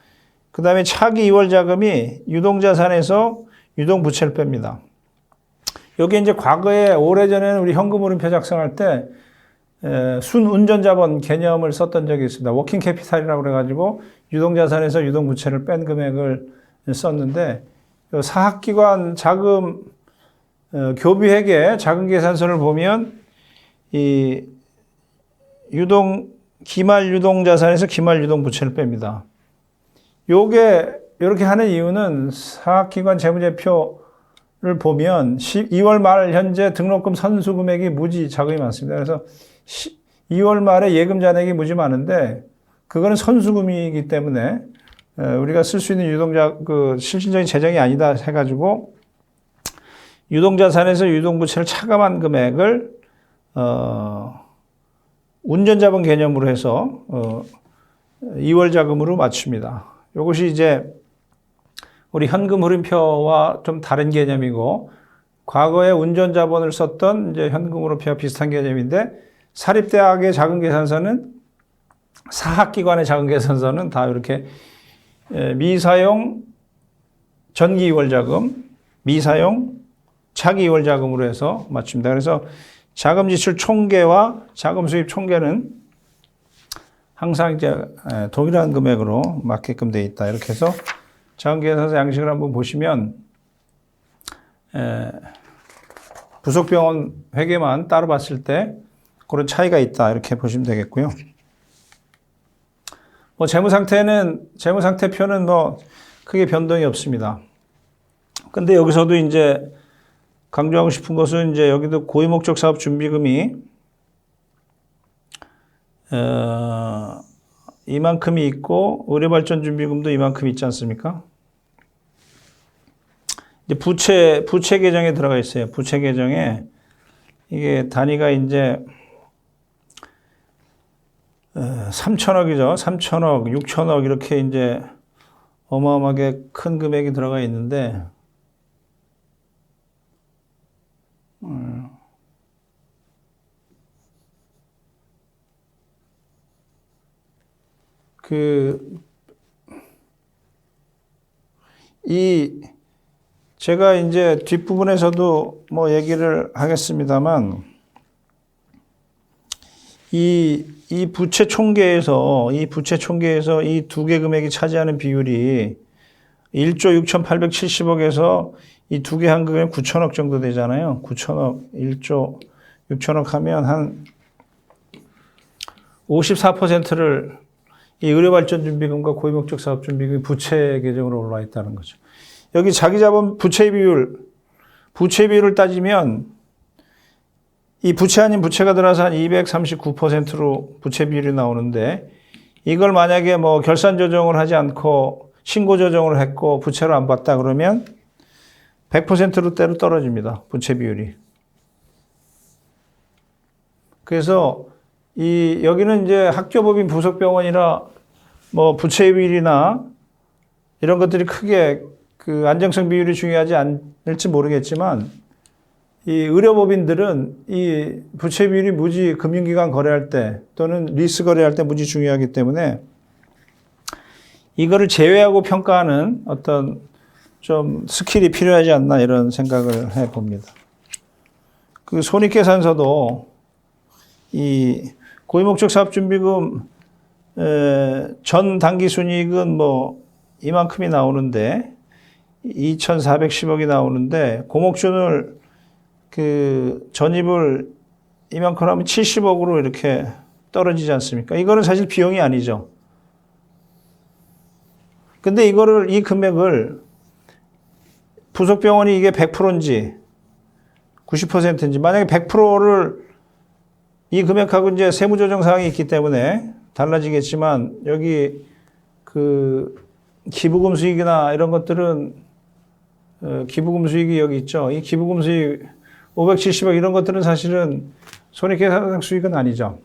그 다음에 차기 2월 자금이 유동자산에서 유동부채를 뺍니다. 여기 이제 과거에 오래전에는 우리 현금흐름표 작성할 때 순운전자본 개념을 썼던 적이 있습니다. 워킹 캐피탈이라고 그래가지고 유동자산에서 유동부채를 뺀 금액을 썼는데, 사학기관 자금 교비회계 자금계산서를 보면 이 기말 유동자산에서 기말 유동부채를 뺍니다. 요게 이렇게 하는 이유는 사학기관 재무제표를 보면 2월 말 현재 등록금 선수 금액이 무지 자금이 많습니다. 그래서 2월 말에 예금 잔액이 무지 많은데 그거는 선수금이기 때문에 우리가 쓸 수 있는 실질적인 재정이 아니다 해가지고 유동자산에서 유동부채를 차감한 금액을 운전자본 개념으로 해서 2월 자금으로 맞춥니다. 이것이 이제 우리 현금 흐름표와 좀 다른 개념이고, 과거에 운전자본을 썼던 이제 현금 흐름표와 비슷한 개념인데, 사립대학의 자금계산서는, 사학기관의 자금계산서는 다 이렇게 미사용 전기 2월 자금, 미사용 차기 2월 자금으로 해서 맞춥니다. 그래서 자금 지출 총계와 자금 수입 총계는 항상 이제 동일한 금액으로 맞게끔 되어 있다. 이렇게 해서 자금계산서 양식을 한번 보시면 부속병원 회계만 따로 봤을 때 그런 차이가 있다. 이렇게 보시면 되겠고요. 뭐 재무상태표는 뭐 크게 변동이 없습니다. 근데 여기서도 이제 강조하고 싶은 것은 이제 여기도 고유목적 사업 준비금이 이만큼이 있고 의료발전 준비금도 이만큼 있지 않습니까? 이제 부채 계정에 들어가 있어요. 부채 계정에 이게 단위가 이제 3천억이죠. 3천억, 6천억 이렇게 이제 어마어마하게 큰 금액이 들어가 있는데 제가 이제 뒷부분에서도 뭐 얘기를 하겠습니다만, 이 부채 총계에서 이 두 개 금액이 차지하는 비율이 1조 6,870억에서 이 두 개 한 금액 9천억 정도 되잖아요. 9천억, 1조 6천억 하면 한 54%를 이 의료발전준비금과 고유목적 사업준비금이 부채 계정으로 올라와 있다는 거죠. 여기 자기자본 부채 비율을 따지면 이 부채 아닌 부채가 들어서 한 239%로 부채 비율이 나오는데, 이걸 만약에 뭐 결산 조정을 하지 않고 신고 조정을 했고 부채로 안 봤다 그러면 100%로 떨어집니다. 부채 비율이. 그래서 여기는 이제 학교법인 부속병원이라 뭐 부채 비율이나 이런 것들이 크게 그 안정성 비율이 중요하지 않을지 모르겠지만 이 의료법인들은 이 부채 비율이 무지 금융기관 거래할 때 또는 리스 거래할 때 무지 중요하기 때문에 이거를 제외하고 평가하는 어떤 좀 스킬이 필요하지 않나 이런 생각을 해 봅니다. 그 손익계산서도 이 고유목적 사업준비금 전 당기순이익은 뭐 이만큼이 나오는데 2,410억이 나오는데 고목준을 그 전입을 이만큼 하면 70억으로 이렇게 떨어지지 않습니까? 이거는 사실 비용이 아니죠. 근데 이 금액을 부속병원이 이게 100%인지 90%인지 만약에 100%를 이 금액하고 이제 세무조정 사항이 있기 때문에 달라지겠지만 여기 그 기부금 수익이나 이런 것들은 기부금 수익이 여기 있죠. 이 기부금 수익 570억 이런 것들은 사실은 손익계산 수익은 아니죠.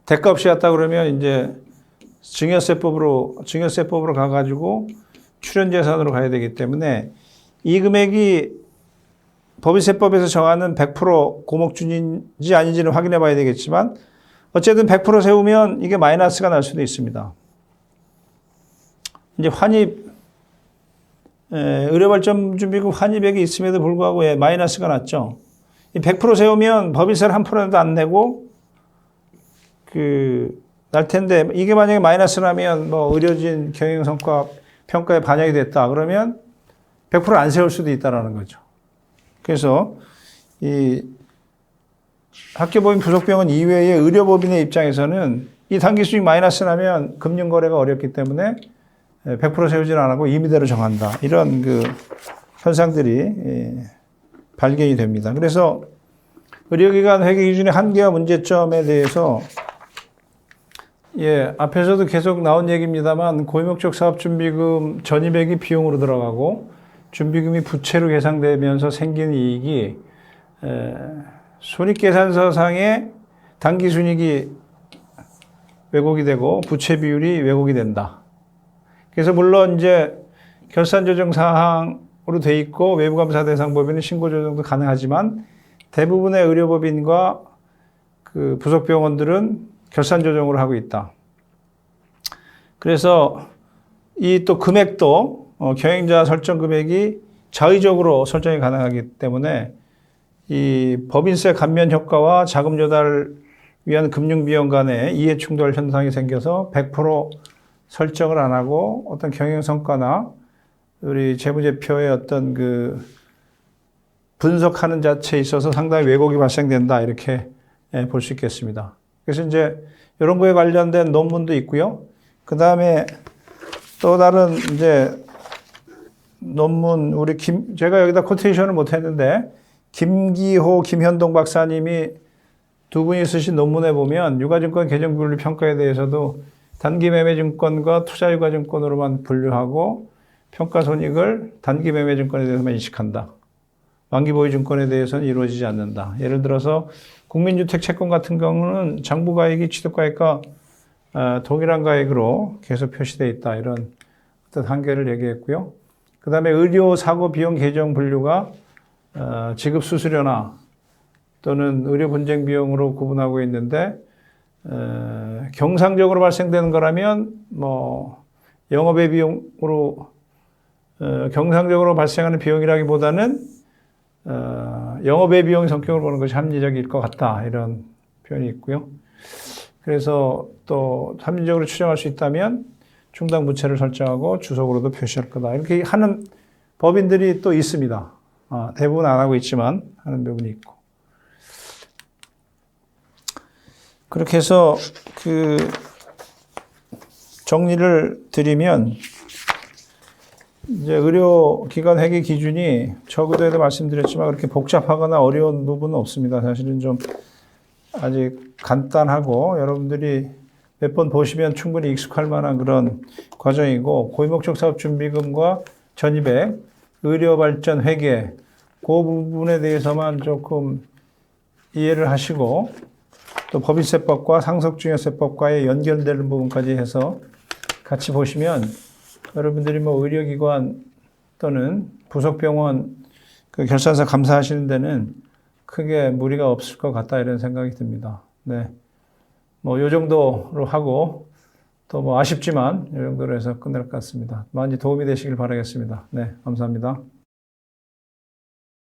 대가 없이 왔다 그러면 이제 증여세법으로 가가지고 출연재산으로 가야 되기 때문에 이 금액이 법인세법에서 정하는 100% 고목준인지 아닌지는 확인해 봐야 되겠지만 어쨌든 100% 세우면 이게 마이너스가 날 수도 있습니다. 이제 의료발전준비금 환입액이 있음에도 불구하고 마이너스가 났죠. 이 100% 세우면 법인세를 1%도 안 내고 날 텐데 이게 만약에 마이너스라면 뭐 의료진 경영성과 평가에 반영이 됐다 그러면 100% 안 세울 수도 있다라는 거죠. 그래서 이 학교법인 부속병원 이외의 의료법인의 입장에서는 이 단기수익 마이너스 나면 금융거래가 어렵기 때문에 100% 세우질 안 하고 임의대로 정한다. 이런 그 현상들이 발견이 됩니다. 그래서 의료기관 회계기준의 한계와 문제점에 대해서 앞에서도 계속 나온 얘기입니다만 고유목적 사업준비금 전입액이 비용으로 들어가고 준비금이 부채로 계상되면서 생기는 이익이 손익계산서상의 당기순이익이 왜곡이 되고 부채 비율이 왜곡이 된다. 그래서 물론 이제 결산조정 사항으로 돼 있고 외부감사 대상 법인은 신고조정도 가능하지만 대부분의 의료법인과 그 부속병원들은 결산조정으로 하고 있다. 그래서 이 또 금액도 경영자 설정 금액이 자의적으로 설정이 가능하기 때문에 이 법인세 감면 효과와 자금 조달을 위한 금융비용 간의 이해충돌 현상이 생겨서 100% 설정을 안 하고 어떤 경영성과나 우리 재무제표의 어떤 그 분석하는 자체에 있어서 상당히 왜곡이 발생된다 이렇게 볼 수 있겠습니다. 그래서 이제 이런 거에 관련된 논문도 있고요. 그 다음에 또 다른 이제 논문 제가 여기다 코테이션을 못 했는데 김기호, 김현동 박사님이 두 분이 쓰신 논문에 보면 유가증권 계정분류 평가에 대해서도 단기매매증권과 투자유가증권으로만 분류하고 평가손익을 단기매매증권에 대해서만 인식한다. 만기보유증권에 대해서는 이루어지지 않는다. 예를 들어서 국민주택채권 같은 경우는 장부가액이 취득가액과 동일한 가액으로 계속 표시되어 있다. 이런 어떤 한계를 얘기했고요. 그 다음에 의료사고 비용 계정 분류가 지급수수료나 또는 의료분쟁 비용으로 구분하고 있는데 경상적으로 발생되는 거라면 뭐 영업의 비용으로 경상적으로 발생하는 비용이라기보다는 영업의 비용 성격을 보는 것이 합리적일 것 같다. 이런 표현이 있고요. 그래서 또 합리적으로 추정할 수 있다면 충당 부채를 설정하고 주석으로도 표시할 거다. 이렇게 하는 법인들이 또 있습니다. 대부분 안 하고 있지만 하는 부분이 있고. 그렇게 해서 정리를 드리면 이제 의료기관 회계 기준이 저그도에도 말씀드렸지만 그렇게 복잡하거나 어려운 부분은 없습니다. 사실은 좀 아직 간단하고 여러분들이 몇 번 보시면 충분히 익숙할 만한 그런 과정이고 고유목적 사업준비금과 전입액, 의료발전 회계 그 부분에 대해서만 조금 이해를 하시고 또 법인세법과 상속증여세법과의 연결되는 부분까지 해서 같이 보시면 여러분들이 뭐 의료기관 또는 부속병원 그 결산서 감사하시는 데는 크게 무리가 없을 것 같다 이런 생각이 듭니다. 네. 뭐 요 정도로 하고 또 뭐 아쉽지만 이 정도로 해서 끝날 것 같습니다. 많이 도움이 되시길 바라겠습니다. 네, 감사합니다.